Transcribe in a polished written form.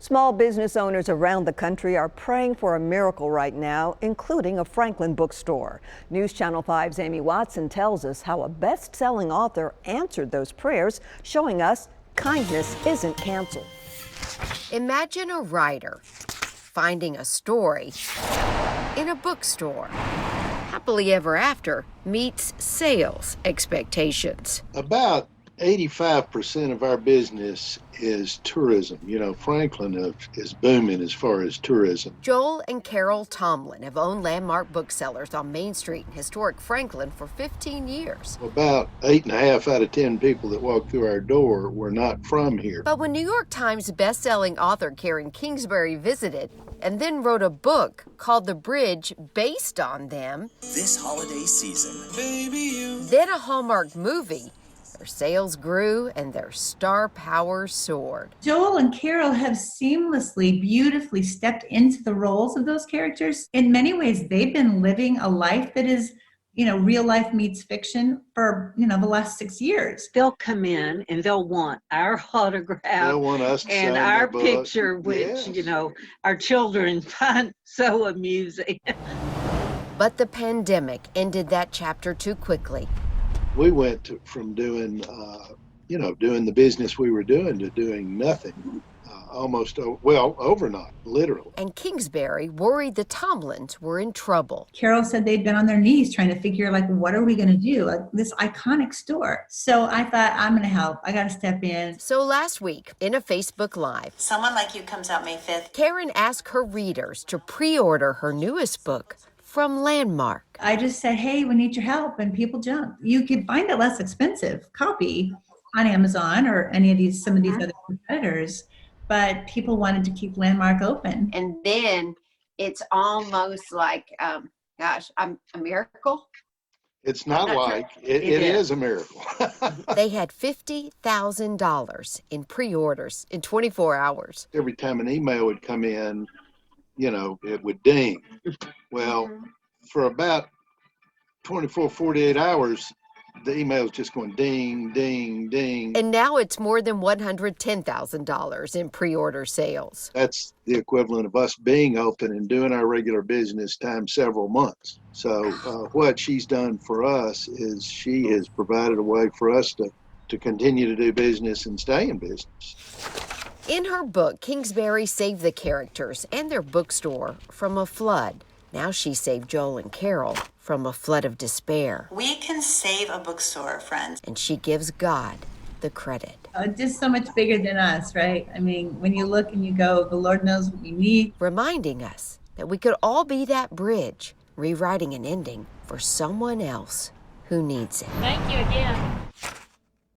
Small business owners around the country are praying for a miracle right now, including a Franklin bookstore. News Channel 5's Amy Watson tells us how a best-selling author answered those prayers, showing us kindness isn't canceled. Imagine a writer finding a story in a bookstore. Happily Ever After meets sales expectations. About 85% of our business is tourism. You know, Franklin is booming as far as tourism. Joel and Carol Tomlin have owned Landmark Booksellers on Main Street in historic Franklin for 15 years. About 8.5 out of 10 people that walk through our door were not from here. But when New York Times best-selling author Karen Kingsbury visited and then wrote a book called The Bridge based on them, this holiday season, then a Hallmark movie, their sales grew and their star power soared. Joel and Carol have seamlessly, beautifully stepped into the roles of those characters. In many ways, they've been living a life that is, real life meets fiction for, the last 6 years. They'll come in and they'll want our autograph. They'll want us to and sign our the book. picture, which, Yes. Our children find so amusing. But the pandemic ended that chapter too quickly. We went from doing, doing the business we were doing to doing nothing, overnight, literally. And Kingsbury worried the Tomlins were in trouble. Carol said they'd been on their knees trying to figure, what are we going to do? This iconic store. So I thought, I'm going to help. I got to step in. So last week, in a Facebook Live, Someone Like You comes out May 5th. Karen asked her readers to pre-order her newest book from Landmark. I just said, hey, we need your help, and people jumped. You could find a less expensive copy on Amazon or some of these other competitors, but people wanted to keep Landmark open. And then it's almost like, a miracle. It's not like, it is a miracle. They had $50,000 in pre-orders in 24 hours. Every time an email would come in, it would ding. Well, for about 24, 48 hours, the email is just going ding, ding, ding. And now it's more than $110,000 in pre-order sales. That's the equivalent of us being open and doing our regular business times several months. So what she's done for us is she has provided a way for us to continue to do business and stay in business. In her book, Kingsbury saved the characters and their bookstore from a flood. Now she saved Joel and Carol from a flood of despair. We can save a bookstore, friends. And she gives God the credit. Just so much bigger than us, right? I mean, when you look and you go, the Lord knows what we need. Reminding us that we could all be that bridge, rewriting an ending for someone else who needs it. Thank you again.